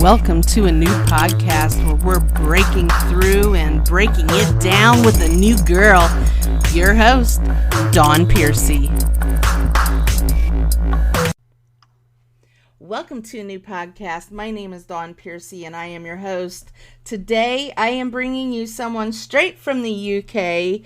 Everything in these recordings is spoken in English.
Welcome to a new podcast where we're breaking through and breaking it down with a new girl. Your host, Dawn Piercy. Welcome to a new podcast. My name is Dawn Piercy and I am your host. Today I am bringing you someone straight from the UK,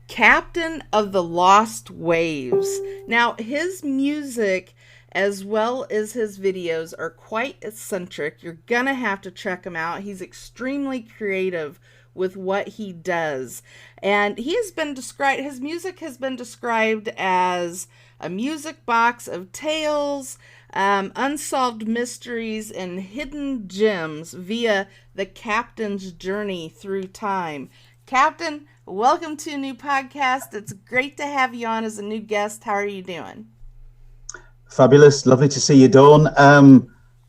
Captain of the Lost Waves. Now, his music as well as his videos are quite eccentric. You're gonna have to check him out. He's extremely creative with what he does. And he has been described, his music has been described as a music box of tales, unsolved mysteries, and hidden gems via the Captain's journey through time. Captain, welcome to a new podcast. It's great to have you on as a new guest. How are you doing? Fabulous. Lovely to see you, Dawn.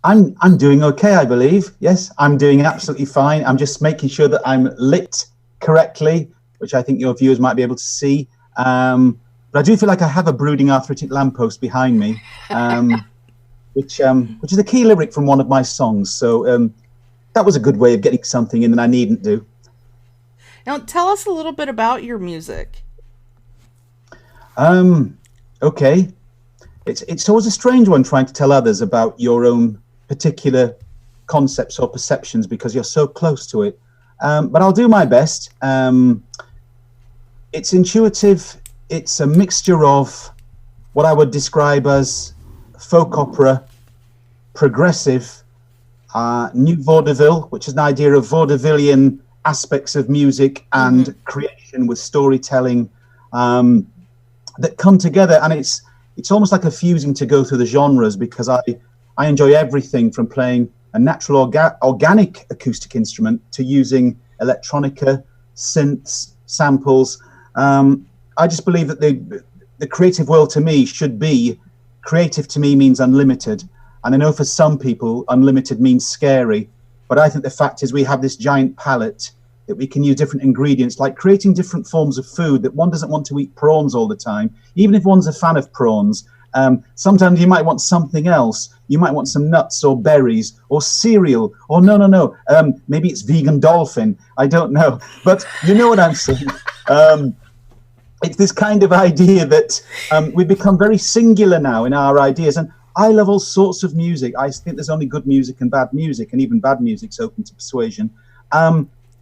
I'm doing okay, I believe. Yes, I'm doing absolutely fine. I'm just making sure that I'm lit correctly, which I think your viewers might be able to see. But I do feel like I have a brooding arthritic lamppost behind me, which is a key lyric from one of my songs. So that was a good way of getting something in that I needn't do. Now, tell us a little bit about your music. Okay. It's always a strange one trying to tell others about your own particular concepts or perceptions because you're so close to it. But I'll do my best. It's intuitive. It's a mixture of what I would describe as folk opera, progressive, new vaudeville, which is an idea of vaudevillian aspects of music and creation with storytelling that come together. And it's almost like a fusing to go through the genres because I enjoy everything from playing a natural organic acoustic instrument to using electronica, synths, samples. I just believe that the creative world to me should be, creative to me means unlimited. And I know for some people, unlimited means scary. But I think the fact is we have this giant palette that we can use different ingredients, like creating different forms of food that one doesn't want to eat prawns all the time. Even if one's a fan of prawns, sometimes you might want something else. You might want some nuts or berries or cereal or no. Maybe it's vegan dolphin. I don't know. But you know what I'm saying. It's this kind of idea that we've become very singular now in our ideas. And I love all sorts of music. I think there's only good music and bad music, and even bad music's open to persuasion.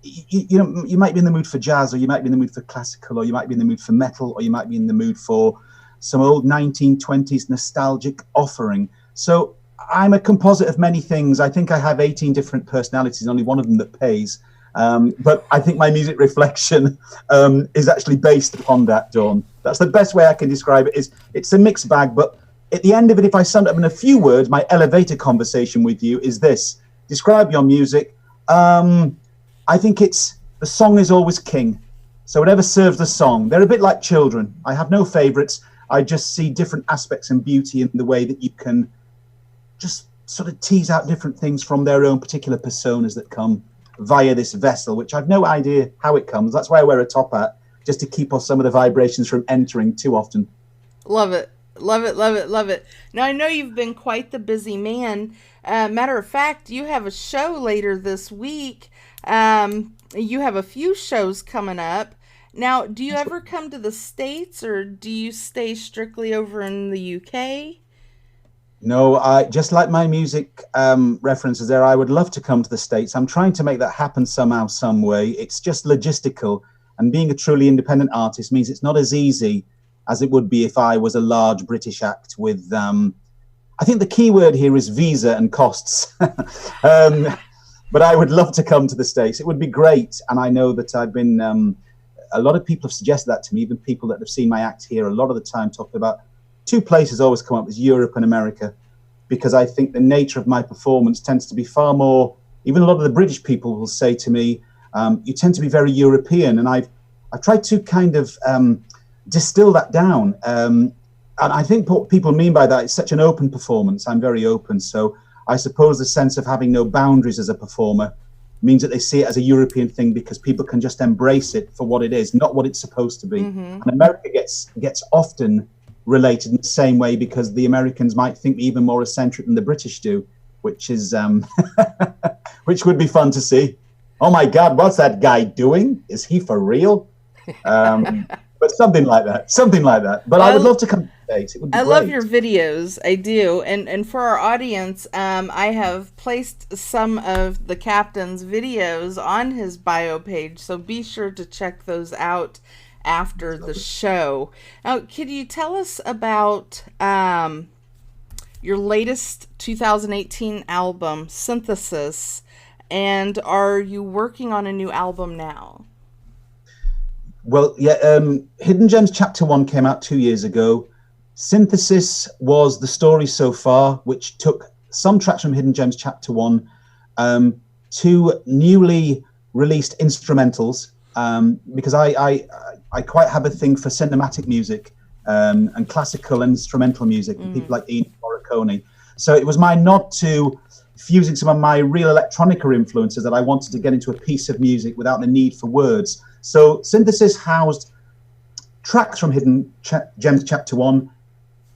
You know, you might be in the mood for jazz, or you might be in the mood for classical, or you might be in the mood for metal, or you might be in the mood for some old 1920s nostalgic offering. So I'm a composite of many things. I think I have 18 different personalities, only one of them that pays. But I think my music reflection is actually based upon that, Dawn. That's the best way I can describe it. It's a mixed bag, but at the end of it, if I sum it up in a few words, my elevator conversation with you is this. Describe your music. I think the song is always king. So whatever serves the song. They're a bit like children. I have no favorites. I just see different aspects and beauty in the way that you can just sort of tease out different things from their own particular personas that come via this vessel, which I've no idea how it comes. That's why I wear a top hat, just to keep off some of the vibrations from entering too often. Love it. Love it, love it, love it. Now, I know you've been quite the busy man. Matter of fact, you have a show later this week. You have a few shows coming up. Now, do you ever come to the States, or do you stay strictly over in the UK? No, I just like my music references there. I would love to come to the States. I'm trying to make that happen somehow, some way. It's just logistical. And being a truly independent artist means it's not as easy as it would be if I was a large British act with, I think the key word here is visa and costs. But I would love to come to the States. It would be great. And I know that I've been, a lot of people have suggested that to me, even people that have seen my act here a lot of the time talking about two places always come up, is Europe and America, because I think the nature of my performance tends to be far more, even a lot of the British people will say to me, you tend to be very European. And I've tried to kind of distill that down. And I think what people mean by that is such an open performance. I'm very open. So I suppose the sense of having no boundaries as a performer means that they see it as a European thing because people can just embrace it for what it is, not what it's supposed to be. And America gets often related in the same way because the Americans might think me even more eccentric than the British do, which is which would be fun to see. Oh my God, what's that guy doing? Is he for real? But something like that. But I would love to come to the States. It would be great. love your videos. I do. And for our audience, I have placed some of the captain's videos on his bio page, so be sure to check those out after the show. Now, could you tell us about your latest 2018 album, Synthesis, and are you working on a new album now? Well, yeah, Hidden Gems Chapter 1 came out 2 years ago. Synthesis was the story so far, which took some tracks from Hidden Gems Chapter 1, to newly released instrumentals, because I quite have a thing for cinematic music and classical and instrumental music, and people like Ennio Morricone. So it was my nod to fusing some of my real electronica influences that I wanted to get into a piece of music without the need for words. So Synthesis housed tracks from Hidden Gems Chapter 1,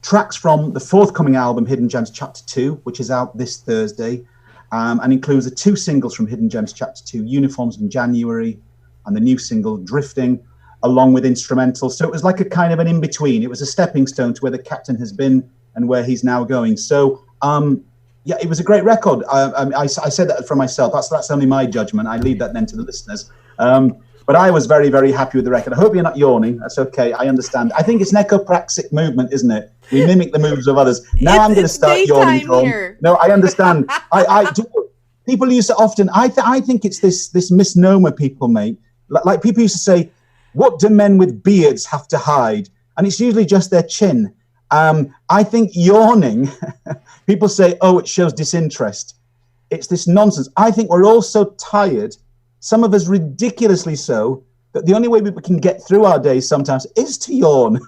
tracks from the forthcoming album Hidden Gems Chapter 2, which is out this Thursday, and includes the 2 singles from Hidden Gems Chapter 2, Uniforms in January, and the new single Drifting, along with instrumentals. So it was like a kind of an in-between. It was a stepping stone to where the captain has been and where he's now going. So yeah, it was a great record. I said that for myself. That's only my judgment. I leave that then to the listeners. But I was very, very happy with the record. I hope you're not yawning. That's okay. I understand. I think it's an echopraxic movement, isn't it? We mimic the moves of others. Now I'm going to start yawning. No, I understand. I do. People used to often. I think it's this misnomer people make. Like people used to say, "What do men with beards have to hide?" And it's usually just their chin. I think yawning. People say, "Oh, it shows disinterest." It's this nonsense. I think we're all so tired. Some of us ridiculously so, that the only way we can get through our days sometimes is to yawn.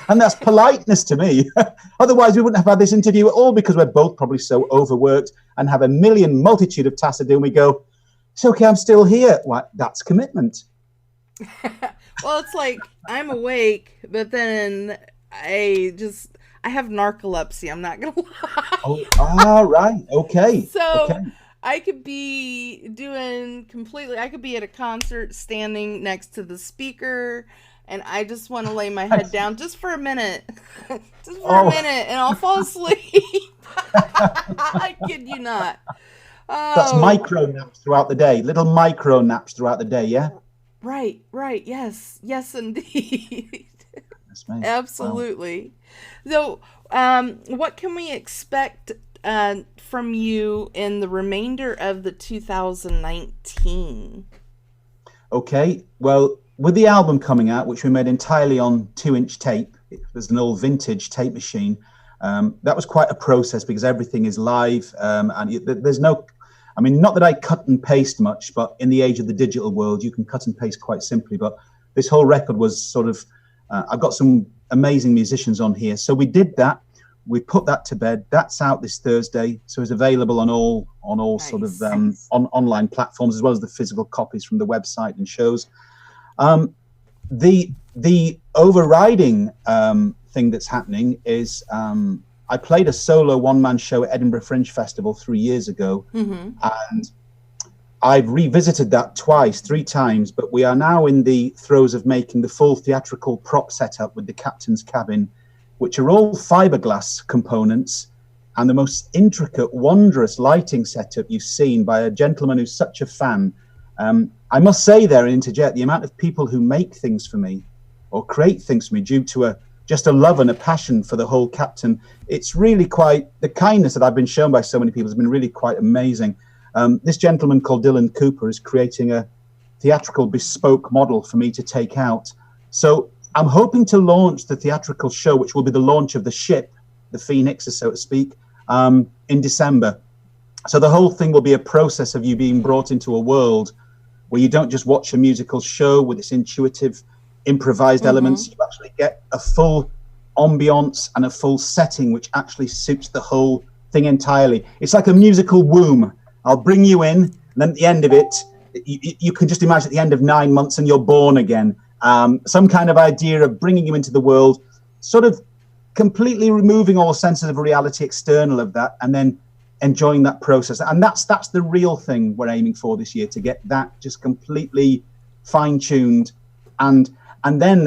And that's politeness to me. Otherwise, we wouldn't have had this interview at all, because we're both probably so overworked and have a multitude of tasks to do. And we go, it's okay, I'm still here. Well, that's commitment. Well, it's like I'm awake, but then I have narcolepsy. I'm not going to lie. Oh, all right. Okay. So okay. I could be I could be at a concert standing next to the speaker, and I just want to lay my head down just for a minute. Just for a minute, and I'll fall asleep. I kid you not. That's micro naps throughout the day. Little micro naps throughout the day, yeah? Right. Yes, indeed. Absolutely. Wow. So, what can we expect from you in the remainder of the 2019? Okay, well, with the album coming out, which we made entirely on 2-inch tape, it was an old vintage tape machine. That was quite a process, because everything is live, and there's no, I mean, not that I cut and paste much, but in the age of the digital world, you can cut and paste quite simply. But this whole record was sort of, I've got some amazing musicians on here. So we did that. We put that to bed. That's out this Thursday, so it's available on all nice. Sort of on online platforms, as well as the physical copies from the website and shows. The overriding thing that's happening is I played a solo one-man show at Edinburgh Fringe Festival 3 years ago, and I've revisited that 3 times. But we are now in the throes of making the full theatrical prop setup with the captain's cabin, which are all fiberglass components and the most intricate, wondrous lighting setup you've seen by a gentleman who's such a fan. I must say there and interject, the amount of people who make things for me or create things for me due to just a love and a passion for the whole captain, it's really quite, the kindness that I've been shown by so many people has been really quite amazing. This gentleman called Dylan Cooper is creating a theatrical bespoke model for me to take out. So I'm hoping to launch the theatrical show, which will be the launch of the ship, the Phoenix, so to speak, in December. So the whole thing will be a process of you being brought into a world where you don't just watch a musical show with its intuitive, improvised elements. You actually get a full ambience and a full setting, which actually suits the whole thing entirely. It's like a musical womb. I'll bring you in, and then at the end of it, you can just imagine at the end of 9 months and you're born again. Some kind of idea of bringing you into the world, sort of completely removing all senses of reality external of that, and then enjoying that process. And that's the real thing we're aiming for this year, to get that just completely fine-tuned, and then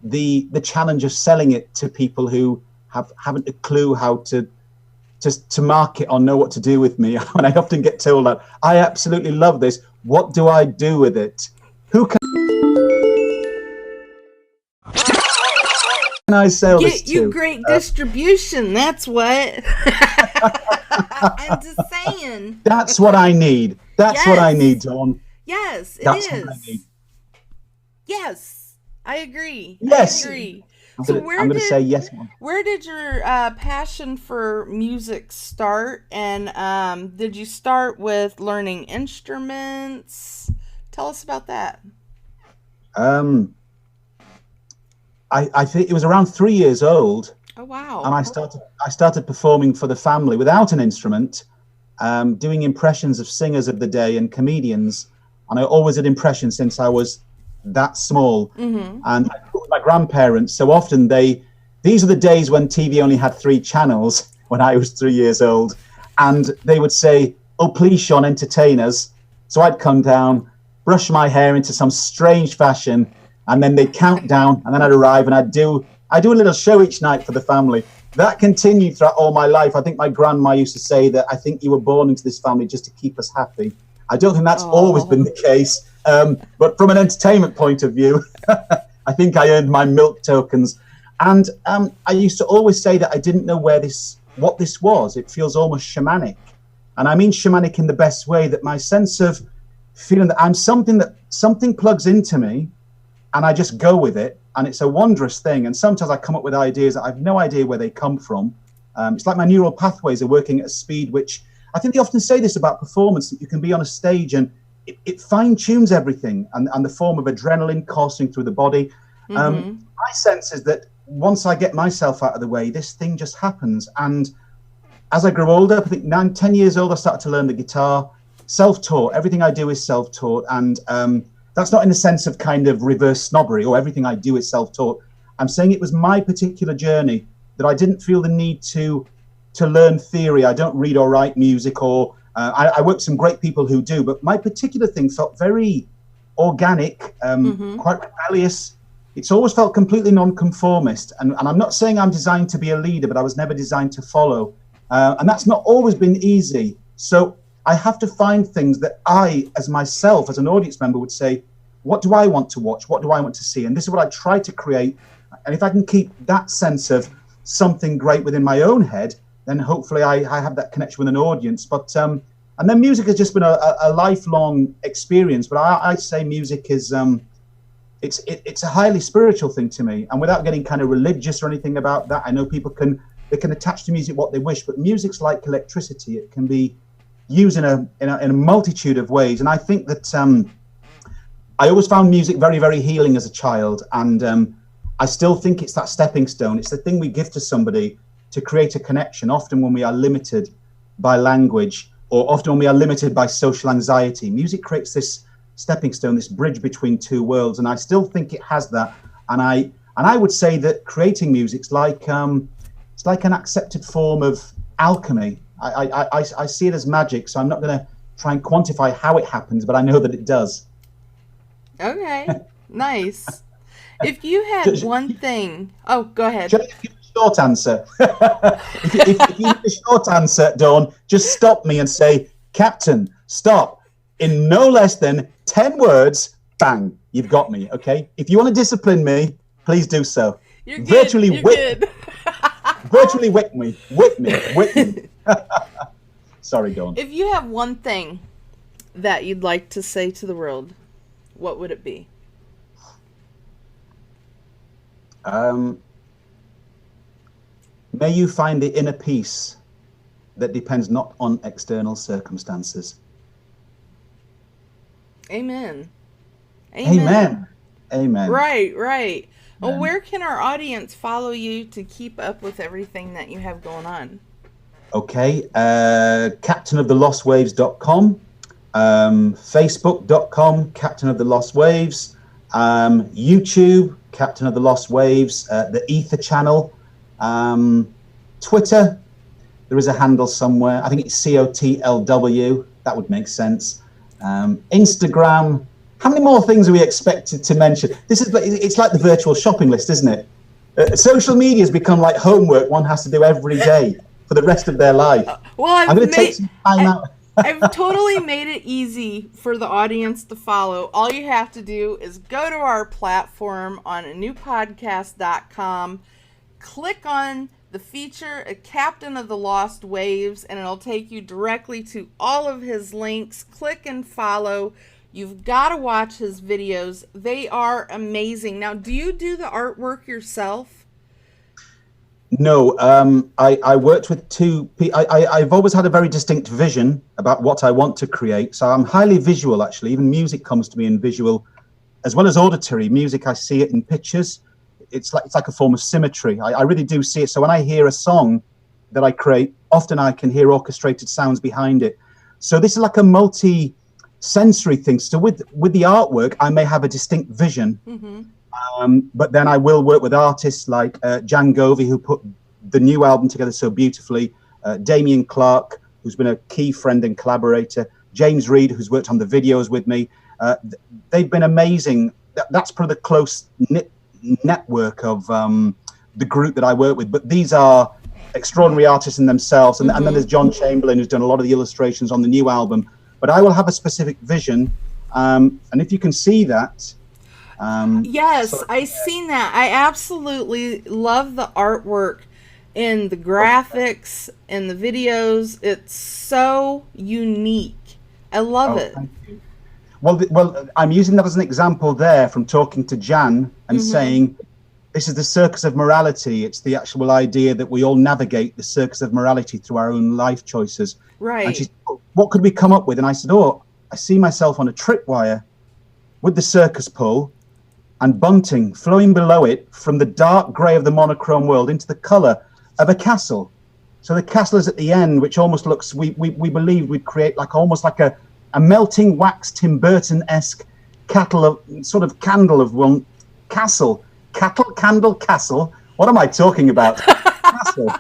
the challenge of selling it to people who haven't a clue how to market or know what to do with me. And I often get told that I absolutely love this. What do I do with it? Who can I sell this to? You great distribution. That's what. I'm just saying. That's what I need. That's what I need, Dawn. Yes, That's it is. what I need. Yes, I agree. Yes. I agree. I'm going to say yes. Where did your passion for music start? And did you start with learning instruments? Tell us about that. I think it was around 3 years old. Oh, wow. And I started performing for the family without an instrument, doing impressions of singers of the day and comedians. And I always did impressions since I was that small. Mm-hmm. And I grew with my grandparents. So often these are the days when TV only had 3 channels when I was 3 years old. And they would say, "Oh, please, Sean, entertain us." So I'd come down, brush my hair into some strange fashion, and then they'd count down, and then I'd arrive and I'd do a little show each night for the family. That continued throughout all my life. I think my grandma used to say that I think you were born into this family just to keep us happy. I don't think that's always been the case. But from an entertainment point of view, I think I earned my milk tokens. And I used to always say that I didn't know what this was. It feels almost shamanic. And I mean shamanic in the best way, that my sense of feeling that I'm something plugs into me and I just go with it. And it's a wondrous thing. And sometimes I come up with ideas that I have no idea where they come from. It's like my neural pathways are working at a speed which, I think they often say this about performance, that you can be on a stage and it fine-tunes everything, and the form of adrenaline coursing through the body. Mm-hmm. My sense is that once I get myself out of the way, this thing just happens. And as I grew older, I think 9, 10 years old, I started to learn the guitar, self-taught. Everything I do is self-taught. And that's not in the sense of kind of reverse snobbery or everything I do is self-taught. I'm saying it was my particular journey that I didn't feel the need to learn theory. I don't read or write music, or I work with some great people who do, but my particular thing felt very organic, quite rebellious. It's always felt completely non-conformist. And I'm not saying I'm designed to be a leader, but I was never designed to follow. And that's not always been easy. So I have to find things that I, as myself, as an audience member, would say, what do I want to watch? What do I want to see? And this is what I try to create. And if I can keep that sense of something great within my own head, then hopefully I have that connection with an audience. But and then music has just been a lifelong experience. But I say music is it's a highly spiritual thing to me. And without getting kind of religious or anything about that, I know people can attach to music what they wish. But music's like electricity; it can be used in a multitude of ways. And I think that I always found music very, very healing as a child, and I still think it's that stepping stone. It's the thing we give to somebody to create a connection, often when we are limited by language, or often when we are limited by social anxiety. Music creates this stepping stone, this bridge between two worlds, and I still think it has that. And I would say that creating music's like it's like an accepted form of alchemy. I see it as magic, so I'm not going to try and quantify how it happens, but I know that it does. Okay, nice. If you had one thing, go ahead. Should I give a short answer? if you need a short answer, Dawn, just stop me and say, "Captain, stop." In no less than 10 words, bang, you've got me. Okay. If you want to discipline me, please do so. You're good. Virtually You're good. Virtually whip me. Sorry, Dawn. If you have one thing that you'd like to say to the world, what would it be? May you find the inner peace that depends not on external circumstances. Amen. Amen. Amen. Right. Well, where can our audience follow you to keep up with everything that you have going on? Okay. CaptainOfTheLostWaves.com, Facebook.com, Captain of the Lost Waves, YouTube, Captain of the Lost Waves, the Ether channel, Twitter, There is a handle somewhere. I think it's COTLW. That would make sense. Instagram. How many more things are we expected to mention? It's like the virtual shopping list, isn't it? Social media has become like homework one has to do every day for the rest of their life. Well, I'm going to take some time out. I've totally made it easy for the audience to follow. All you have to do is go to our platform on anewpodcast.com, click on the feature, A Captain of the Lost Waves, and it'll take you directly to all of his links. Click and follow. You've got to watch his videos. They are amazing. Now, do you do the artwork yourself? No, I worked with two. I've always had a very distinct vision about what I want to create. So I'm highly visual, actually. Even music comes to me in visual, as well as auditory. Music, I see it in pictures. It's like a form of symmetry. I really do see it. So when I hear a song that I create, often I can hear orchestrated sounds behind it. So this is like a multi-sensory thing. So with the artwork, I may have a distinct vision. Mm-hmm. But then I will work with artists like Jan Govey, who put the new album together so beautifully, Damien Clark, who's been a key friend and collaborator, James Reed, who's worked on the videos with me. They've been amazing. That's probably the close-knit network of the group that I work with. But these are extraordinary artists in themselves. And, and then there's John Chamberlain, who's done a lot of the illustrations on the new album. But I will have a specific vision. And if you can see that... yes, I've seen that. I absolutely love the artwork and the graphics and the videos. It's so unique. I love it. Thank you. Well, I'm using that as an example there from talking to Jan and saying, this is the circus of morality. It's the actual idea that we all navigate the circus of morality through our own life choices. Right. And she said, what could we come up with? And I said, I see myself on a tripwire with the circus pole and bunting flowing below it from the dark grey of the monochrome world into the colour of a castle. So the castle is at the end, which almost looks, we believed we'd create almost like a melting wax Tim Burton-esque candle of one castle. Castle. What am I talking about? Castle.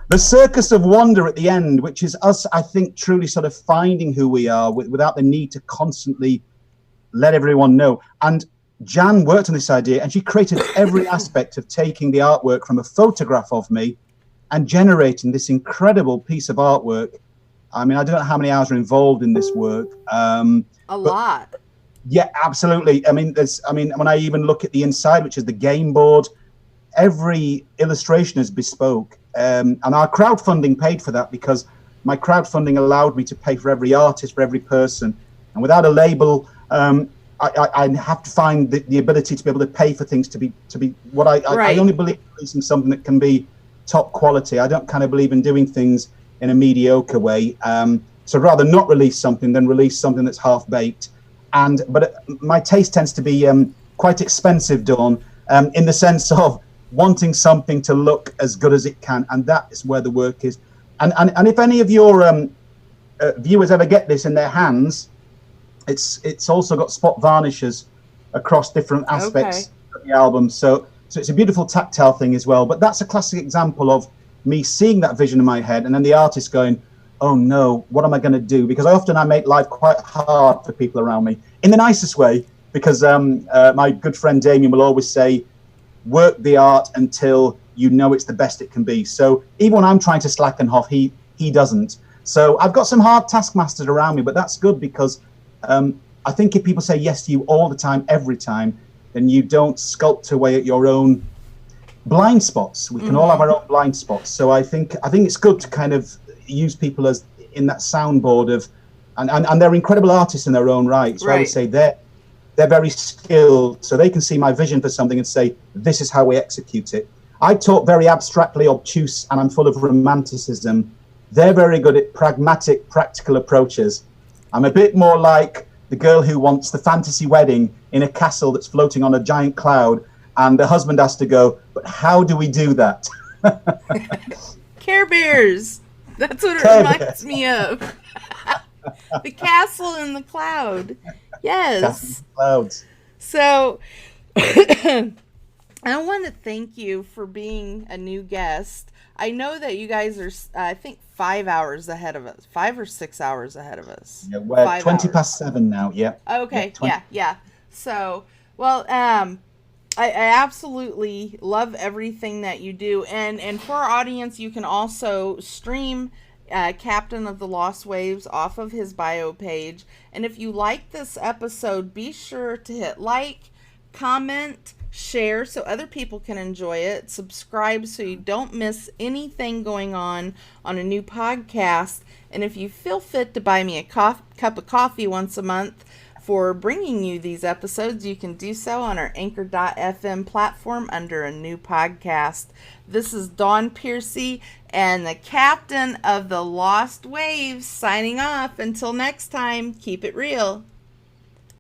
The circus of wonder at the end, which is us, I think, truly sort of finding who we are without the need to constantly let everyone know. And Jan worked on this idea, and she created every aspect of taking the artwork from a photograph of me and generating this incredible piece of artwork. I mean, I don't know how many hours are involved in this work. A lot. Yeah, absolutely. I mean, when I even look at the inside, which is the game board, every illustration is bespoke. And our crowdfunding paid for that, because my crowdfunding allowed me to pay for every artist, for every person. And without a label, I have to find the ability to be able to pay for things to be what I only believe in releasing something that can be top quality. I don't kind of believe in doing things in a mediocre way. So I'd rather not release something than release something that's half baked. But my taste tends to be quite expensive, Dawn, in the sense of wanting something to look as good as it can, and that is where the work is. And if any of your viewers ever get this in their hands, it's also got spot varnishes across different aspects of the album. So it's a beautiful tactile thing as well. But that's a classic example of me seeing that vision in my head, and then the artist going, oh no, what am I going to do? Because I make life quite hard for people around me, in the nicest way, because my good friend Damien will always say, work the art until you know it's the best it can be. So even when I'm trying to slacken off, he doesn't. So I've got some hard taskmasters around me, but that's good, because I think if people say yes to you all the time, every time, then you don't sculpt away at your own blind spots. We can all have our own blind spots. So I think it's good to kind of use people as in that soundboard of, and they're incredible artists in their own right. So I would say they're very skilled, so they can see my vision for something and say, this is how we execute it. I talk very abstractly obtuse, and I'm full of romanticism. They're very good at pragmatic, practical approaches. I'm a bit more like the girl who wants the fantasy wedding in a castle that's floating on a giant cloud, and the husband has to go, but how do we do that? Care Bears. That's what it reminds me of. The castle in the cloud. Yes. Castle in the clouds. So I want to thank you for being a new guest. I know that you guys are, I think, 5 hours ahead of us, 5 or 6 hours ahead of us. Yeah, we're 20 hours. past 7 now. Yeah. Okay. Yeah, Yeah. So, well, I absolutely love everything that you do, and for our audience, you can also stream Captain of the Lost Waves off of his bio page. And if you like this episode, be sure to hit like, comment, share so other people can enjoy it, subscribe so you don't miss anything going on a new podcast. And if you feel fit to buy me a cup of coffee once a month for bringing you these episodes, you can do so on our Anchor.fm platform under a new podcast. This is Dawn Piercy and the Captain of the Lost Waves signing off. Until next time, keep it real.